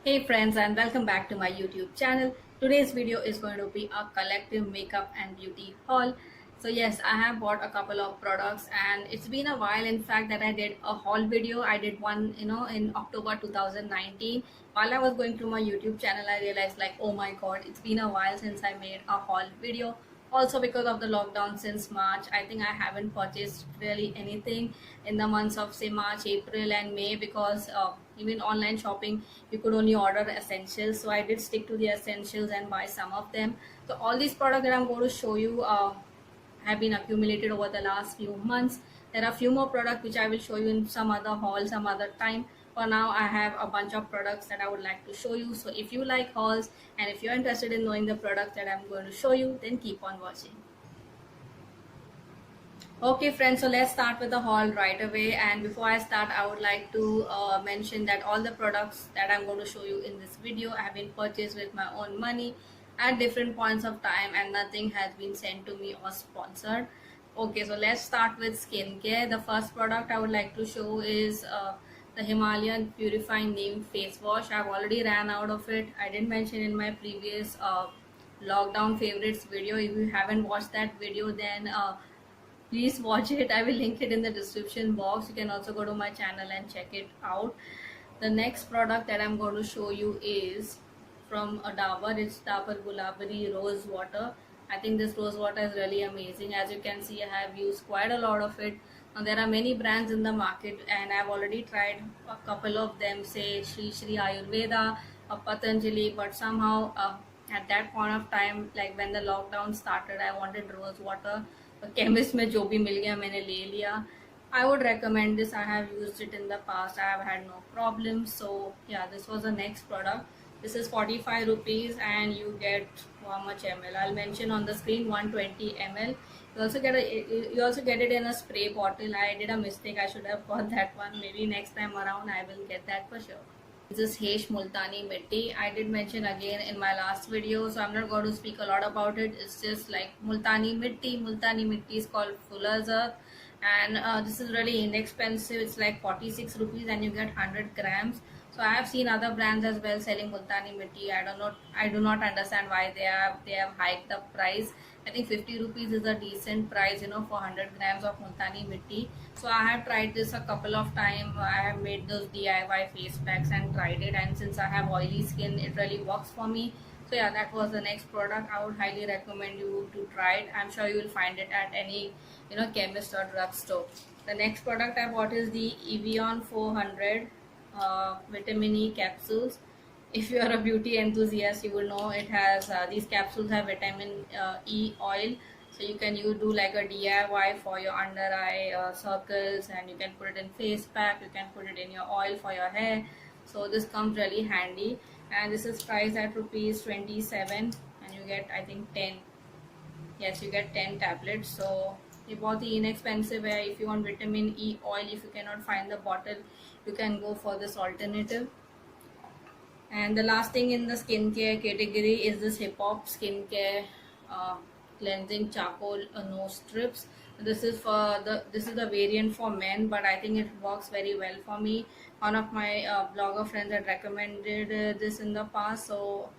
Hey friends, and welcome back to my YouTube channel. Today's video is going to be a collective makeup and beauty haul. So yes, I have bought a couple of products and it's been a while in fact that I did a haul video. I did one, in October 2019. While I was going through my YouTube channel, I realized like, oh my god, it's been a while since I made a haul video. Also because of the lockdown since March, I think I haven't purchased really anything in the months of say March, April and May because even online shopping you could only order essentials. So I did stick to the essentials and buy some of them. So all these products that I'm going to show you have been accumulated over the last few months. There are few more products which I will show you in some other haul some other time. For now I have a bunch of products that I would like to show you. So if you like hauls and if you're interested in knowing the products that I'm going to show you, then keep on watching. Okay friends, so let's start with the haul right away. And before I start, I would like to mention that all the products that I'm going to show you in this video have been purchased with my own money at different points of time and nothing has been sent to me or sponsored. Okay, so let's start with skincare. The first product I would like to show is the Himalayan Purifying Neem Face Wash. I've already ran out of it. I didn't mention in my previous lockdown favorites video. If you haven't watched that video, then please watch it. I will link it in the description box. You can also go to my channel and check it out. The next product that I'm going to show you is from a Dabur. It's Dabur Gulabari Rose Water. I think this rose water is really amazing. As you can see, I have used quite a lot of it. Now, there are many brands in the market and I've already tried a couple of them, say Shri Ayurveda or Patanjali, but somehow at that point of time, like when the lockdown started, I wanted rose water. Chemist में जो भी मिल गया मैंने ले लिया. I would recommend this. I have used it in the past. I have had no problems. So yeah, this was the next product. This is 45 rupees and you get how much ml? I'll mention on the screen 120 ml. You also get it in a spray bottle. I did a mistake. I should have got that one. Maybe next time around I will get that for sure. This is Hesh Multani Mitti. I did mention again in my last video, so I'm not going to speak a lot about it. It's just like Multani Mitti. Multani Mitti is called Fuller's Earth, and this is really inexpensive. It's like 46 rupees and you get 100 grams. So I have seen other brands as well selling Multani Mitti. I do not understand why they have hiked the price. I think 50 rupees is a decent price, for 100 grams of Multani Mitti. So I have tried this a couple of times. I have made those DIY face packs and tried it, and since I have oily skin, it really works for me. So yeah, that was the next product. I would highly recommend you to try it. I'm sure you will find it at any chemist or drugstore. The next product I bought is the Evian 400 vitamin E capsules. If you are a beauty enthusiast, you will know it has these capsules have vitamin E oil, so you do like a DIY for your under eye circles, and you can put it in face pack, you can put it in your oil for your hair. So this comes really handy, and this is priced at rupees 27 and you get I think 10. Yes, you get 10 tablets. So you bought the inexpensive way. If you want vitamin E oil, if you cannot find the bottle, you can go for this alternative. And the last thing in the skincare category is this Hip Hop Skincare cleansing charcoal nose strips. This is the variant for men, but I think it works very well for me. One of my blogger friends had recommended this in the past, so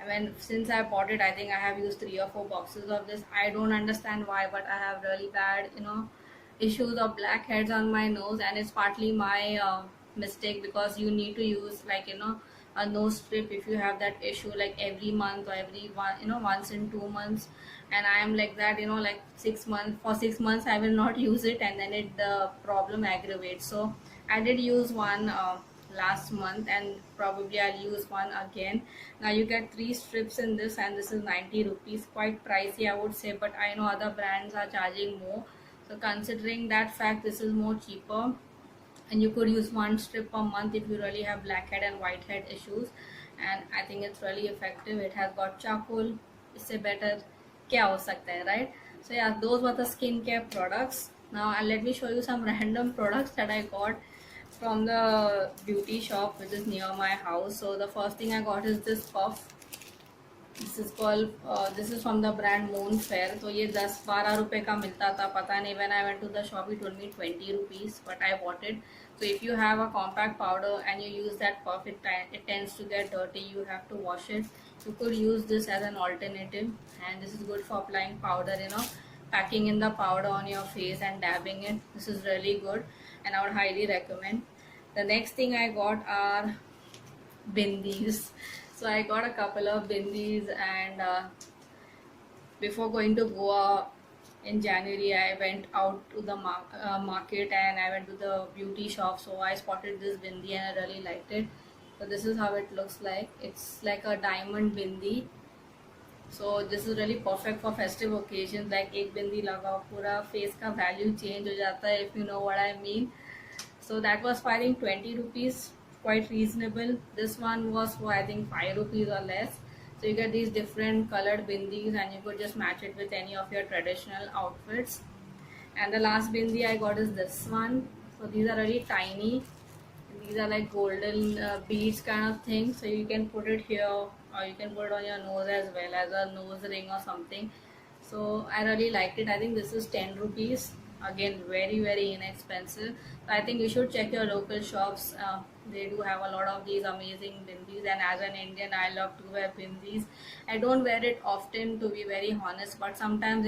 I mean, since I bought it, I think I have used 3 or 4 boxes of this. I don't understand why, but I have really bad, issues of blackheads on my nose, and it's partly my mistake because you need to use like a nose strip if you have that issue like every month or every one once in 2 months. And I am like that, like 6 months. For 6 months I will not use it, and then the problem aggravates. So I did use one last month, and probably I'll use one again. Now you get 3 strips in this, and this is 90 rupees. Quite pricey I would say, but I know other brands are charging more. So considering that fact, this is more cheaper, and you could use 1 strip per month if you really have blackhead and whitehead issues. And I think it's really effective. It has got charcoal. Isse better kya ho sakta hai, right? So yeah, those were the skincare products. Now let me show you some random products that I got from the beauty shop which is near my house. So the first thing I got is this puff. This is from the brand Moon Fair. तो ये 10-12 रुपए का मिलता था, पता नहीं. When I went to the shop, it told me 20 rupees, but I bought it. So if you have a compact powder and you use that perfect time, it tends to get dirty, you have to wash it. You could use this as an alternative, and this is good for applying powder, packing in the powder on your face and dabbing it. This is really good, and I would highly recommend. The next thing I got are bindis. So I got a couple of bindis, and before going to Goa in January, I went out to the market, and I went to the beauty shop. So I spotted this bindi and I really liked it. So this is how it looks like. It's like a diamond bindi. So this is really perfect for festive occasions. Like एक बिंदी लगाओ पूरा face का value change हो जाता है, if you know what I mean. So that was for I think 20 rupees, quite reasonable. This one was for I think 5 rupees or less. So you get these different colored bindis, and you could just match it with any of your traditional outfits. And the last bindi I got is this one. So these are really tiny. These are like golden beads kind of thing. So you can put it here, or you can put it on your nose as well as a nose ring or something. So I really liked it. I think this is 10 rupees. Again, very inexpensive. So I think you should check your local shops. They do have a lot of these amazing bindis, and as an Indian, I love to wear bindis. I don't wear it often, to be very honest, but sometimes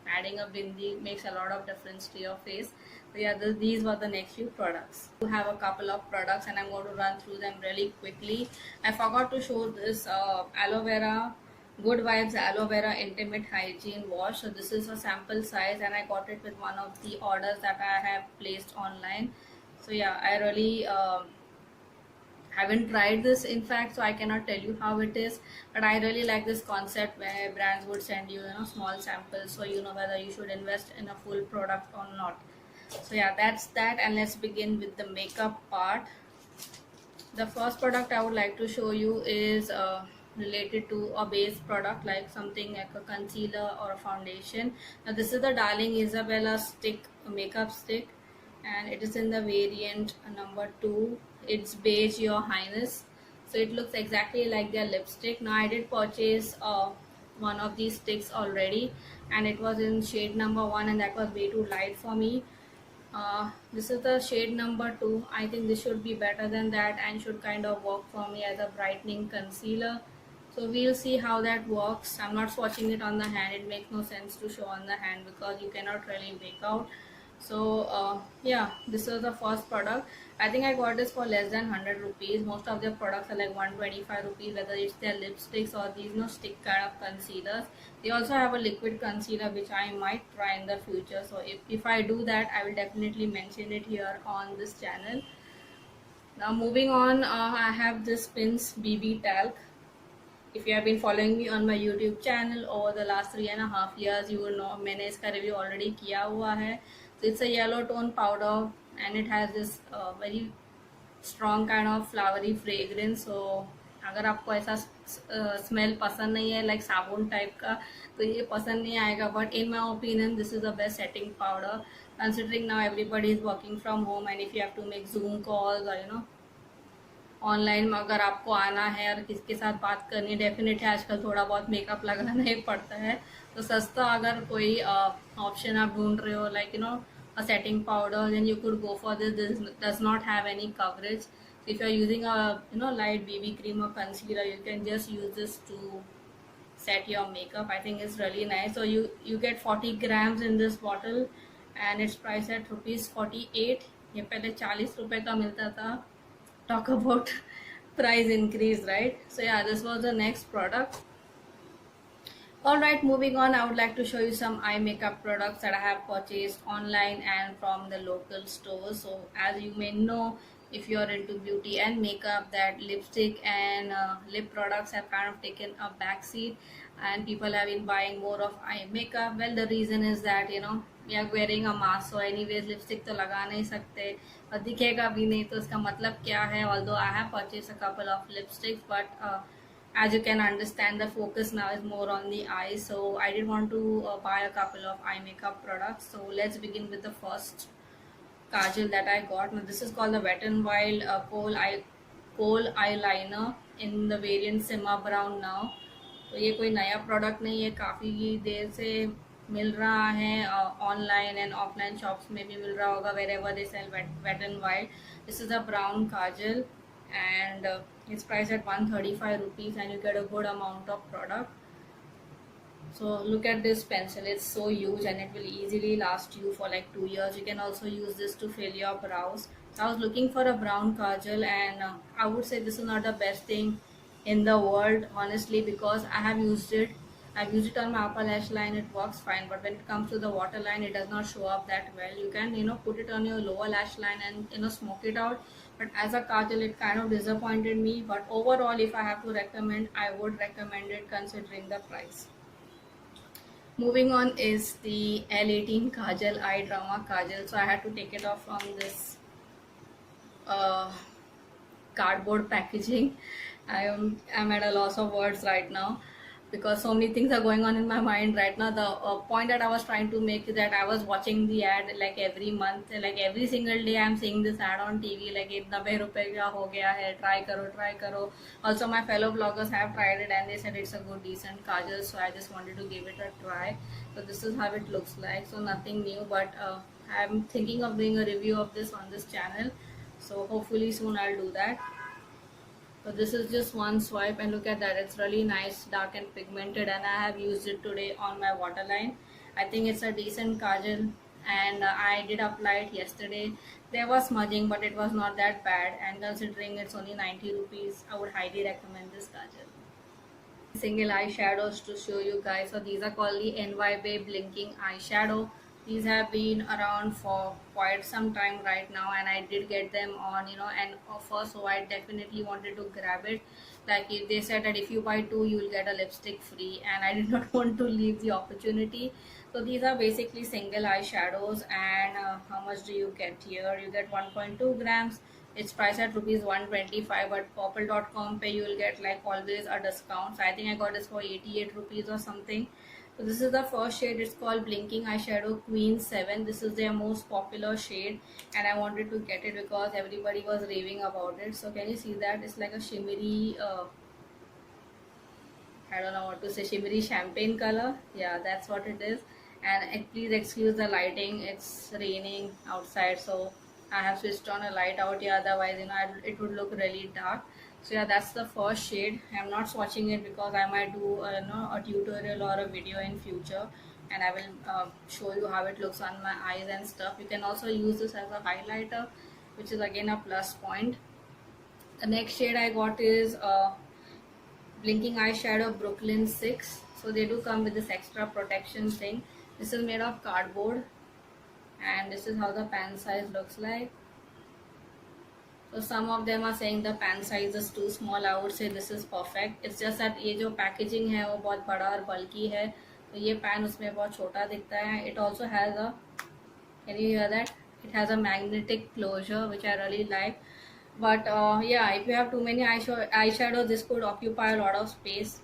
adding a bindi makes a lot of difference to your face. So yeah, these were the next few products. We have a couple of products, and I'm going to run through them really quickly. I forgot to show this aloe vera Good Vibes Aloe Vera Intimate Hygiene Wash. So this is a sample size, and I got it with one of the orders that I have placed online. So yeah, I really haven't tried this in fact, so I cannot tell you how it is, but I really like this concept where brands would send you small samples, so you know whether you should invest in a full product or not. So yeah, that's that, and let's begin with the makeup part. The first product I would like to show you is related to a base product, like something like a concealer or a foundation. Now this is the Darling Isabella stick, makeup stick, and it is in the variant number 2. It's beige, your highness. So it looks exactly like their lipstick. Now I did purchase one of these sticks already, and it was in shade number 1, and that was way too light for me. This is the shade number 2. I think this should be better than that and should kind of work for me as a brightening concealer. So we'll see how that works. I'm not swatching it on the hand. It makes no sense to show on the hand because you cannot really make out. So yeah, this is the first product. I think I got this for less than 100 rupees. Most of their products are like 125 rupees, whether it's their lipsticks or these stick kind of concealers. They also have a liquid concealer which I might try in the future. So if I do that, I will definitely mention it here on this channel. Now moving on, I have this Pins BB Talc. If you have been following me on my YouTube channel over the last 3.5 years, you will know मैंने इसका review already किया हुआ है. So it's a yellow tone powder, and it has this very strong kind of flowery fragrance. So अगर आपको ऐसा smell पसंद नहीं है like साबुन type का, तो ये पसंद नहीं आएगा. But in my opinion, this is the best setting powder, considering now everybody is working from home, and if you have to make Zoom calls or online में अगर आपको आना है और किसके साथ बात करनी है, डेफिनेटली आजकल थोड़ा बहुत मेकअप लगाना ही पड़ता है. तो सस्ता अगर कोई ऑप्शन आप ढूंढ रहे हो, like a setting powder, then you could go for this. This does not have any coverage. So if you are using a light BB cream or concealer, you can just use this to set your makeup. I think it's really nice. So you get 40 grams in this bottle, and it's priced at ₹48. ये पहले 40 रुपए का मिलता था. Talk about price increase, right? So yeah, this was the next product. Alright, moving on, I would like to show you some eye makeup products that I have purchased online and from the local stores. So as you may know, if you are into beauty and makeup, that lipstick and lip products have kind of taken a backseat, and people have been buying more of eye makeup. Well, the reason is that we are wearing a mask, so anyways lipstick तो लगा नहीं सकते और दिखेगा भी नहीं, तो इसका मतलब क्या है? Although I have purchased a couple of lipsticks, but as you can understand, the focus now is more on the eyes, so I did want to buy a couple of eye makeup products. So let's begin with the first kajal that I got. Now this is called the Wet n Wild Kohl eyeliner in the variant Simma Brown Now. तो ये कोई नया product नहीं है, काफ़ी देर से मिल रहा है ऑनलाइन एंड ऑफलाइन शॉप्स में भी मिल रहा होगा, wherever they sell wet and white. This is a brown kajal and it's priced at 135 rupees and you get a good amount of product. So look at this pencil, it's so huge and it will easily last you for like 2 years. You can also use this to fill your brows. So I was looking for a brown kajal and I would say this is not the best thing in the world honestly, because I have used it. I've used it on my upper lash line, it works fine, but when it comes to the waterline it does not show up that well. You can put it on your lower lash line and smoke it out, but as a kajal it kind of disappointed me. But overall, if I have to recommend, I would recommend it considering the price. Moving on is the L18 Kajal Eye Drama Kajal. So I had to take it off from this uh, cardboard packaging. I'm at a loss of words right now because so many things are going on in my mind right now. The point that I was trying to make is that I was watching the ad like every month, like every single day I'm seeing this ad on TV, like it 90 रुपए का हो गया है, try करो. Also my fellow bloggers have tried it and they said it's a good decent kajal, so I just wanted to give it a try. So this is how it looks like. So nothing new, but I'm thinking of doing a review of this on this channel, so hopefully soon I'll do that. So this is just one swipe and look at that, it's really nice, dark and pigmented, and I have used it today on my waterline. I think it's a decent kajal and I did apply it yesterday. There was smudging but it was not that bad, and considering it's only 90 rupees, I would highly recommend this kajal. Single eyeshadows to show you guys. So these are called the NY Bay Blinking Eyeshadow. These have been around for quite some time right now, and I did get them on an offer, so I definitely wanted to grab it. Like if they said that if you buy two you will get a lipstick free, and I did not want to leave the opportunity. So these are basically single eyeshadows, and how much do you get here? You get 1.2 grams. It's priced at rupees 125, but purple.com pay you will get like always a discount. So I think I got this for 88 rupees or something. So this is the first shade. It's called Blinking Eyeshadow Queen 7. This is their most popular shade and I wanted to get it because everybody was raving about it. So can you see that? It's like a shimmery I don't know what to say, shimmery champagne color. Yeah, that's what it is. And please excuse the lighting, it's raining outside, so I have switched on a light out here, otherwise it would look really dark. So yeah, that's the first shade. I'm not swatching it because I might do a tutorial or a video in future, and I will show you how it looks on my eyes and stuff. You can also use this as a highlighter, which is again a plus point. The next shade I got is Blinking Eyeshadow Brooklyn 6. So they do come with this extra protection thing. This is made of cardboard and this is how the pan size looks like. So some of them are saying the pan size is too small. I would say this is perfect. It's just that ये जो packaging है वो बहुत बड़ा और bulky है, तो ये pan उसमें बहुत छोटा दिखता है. It also has a, can you hear that? It has a magnetic closure which I really like. But yeah, if you have too many eyeshadow, this could occupy a lot of space.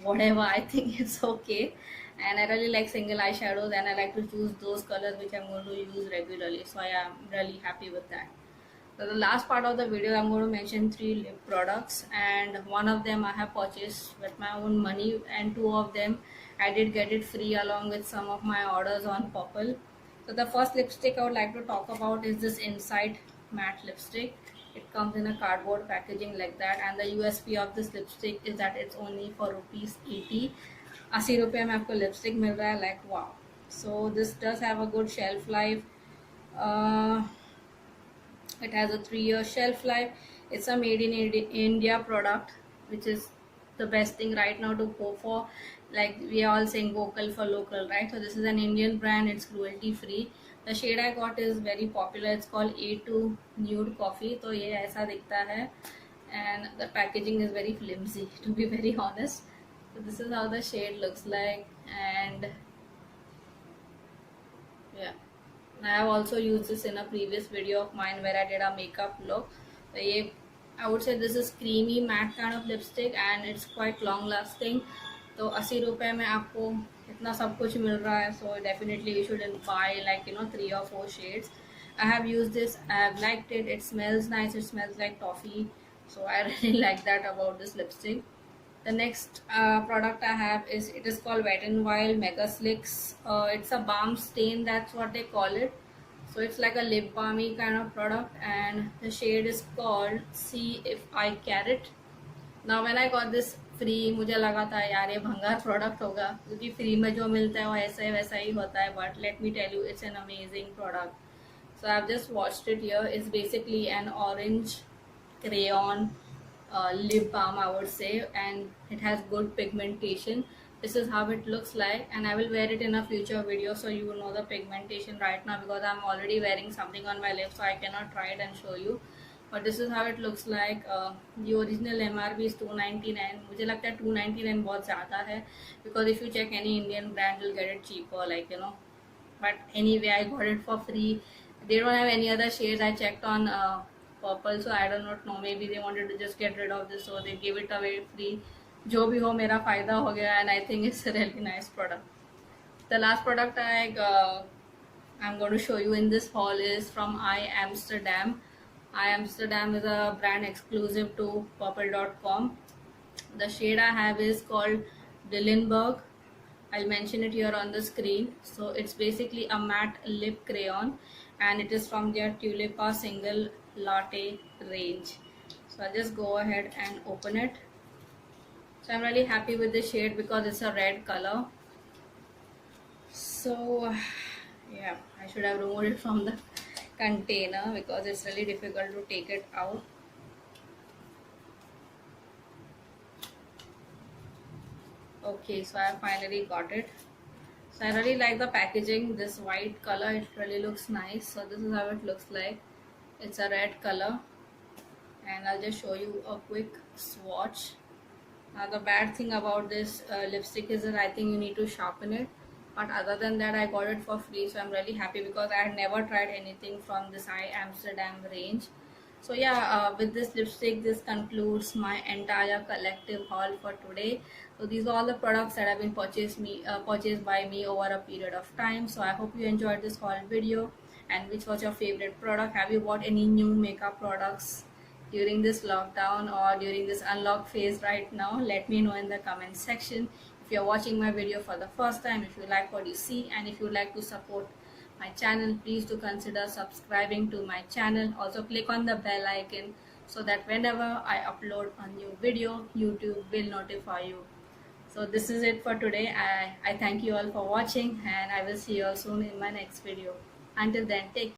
Whatever, I think it's okay. And I really like single eyeshadows and I like to choose those colors which I'm going to use regularly. So I am really happy with that. So the last part of the video, I'm going to mention 3 lip products, and one of them I have purchased with my own money, and 2 of them I did get it free along with some of my orders on Purple. So the first lipstick I would like to talk about is this Insight matte lipstick. It comes in a cardboard packaging like that, and the USP of this lipstick is that it's only for rupees 80. 80 रुपये में आपको lipstick मिल रहा है, like wow. So this does have a good shelf life. It has a 3-year shelf life. It's a made in India product, which is the best thing right now to go for. Like we are all saying vocal for local, right? So this is an Indian brand, it's cruelty free. The shade I got is very popular. It's called A2 Nude Coffee. So ये ऐसा दिखता है, and the packaging is very flimsy to be very honest. So this is how the shade looks like, and yeah, I have also used this in a previous video of mine where I did a makeup look. So ये, I would say this is creamy matte kind of lipstick and it's quite long lasting. तो 80 रुपये में आपको इतना सब कुछ मिल रहा है, so definitely you should buy like 3 or 4 shades. I have used this, I have liked it. It smells nice, it smells like toffee, so I really like that about this lipstick. The next product I have is, it is called Wet n Wild Mega Slicks. It's a balm stain, that's what they call it. So it's like a lip balmy kind of product, and the shade is called See If I Carrot. Now when I got this free, मुझे लगा था यार ये भंगार product होगा, क्योंकि free में जो मिलता है वो ऐसा ही वैसा ही होता है, but let me tell you it's an amazing product. So I've just watched it here. It's basically an orange crayon lip balm, I would say, and it has good pigmentation. This is how it looks like, and I will wear it in a future video so you will know the pigmentation. Right now, because I'm already wearing something on my lips, so I cannot try it and show you, but this is how it looks like. The original MRP is 299. मुझे लगता है 299 बहुत ज़्यादा है, because if you check any Indian brand you'll get it cheaper, like, you know. But anyway, I got it for free. They don't have any other shades. I checked on purple, so I do not know, maybe they wanted to just get rid of this, so they gave it away free. जो भी हो, मेरा फ़ायदा हो गया, and I think it's a really nice product. The last product I'm going to show you in this haul is from I Amsterdam. I Amsterdam is a brand exclusive to purple.com. The shade I have is called Dillenburg. I'll mention it here on the screen. So it's basically a matte lip crayon, and it is from their Tulipa Single Latte range. So I'll just go ahead and open it. So I'm really happy with the shade because it's a red color. So yeah, I should have removed it from the container because it's really difficult to take it out. Okay, so I finally got it. So I really like the packaging, this white color, it really looks nice. So this is how it looks like. It's a red color, and I'll just show you a quick swatch. Now the bad thing about this lipstick is that I think you need to sharpen it, but other than that I got it for free, so I'm really happy because I had never tried anything from this I Amsterdam range. So yeah, with this lipstick, this concludes my entire collective haul for today. So these are all the products that have been purchased by me over a period of time. So I hope you enjoyed this haul video. And which was your favorite product? Have you bought any new makeup products during this lockdown or during this unlock phase right now? Let me know in the comment section. If you're watching my video for the first time, if you like what you see, and if you like to support my channel, please do consider subscribing to my channel. Also click on the bell icon so that whenever I upload a new video, YouTube will notify you. So this is it for today. I thank you all for watching, and I will see you all soon in my next video. Until then, take care.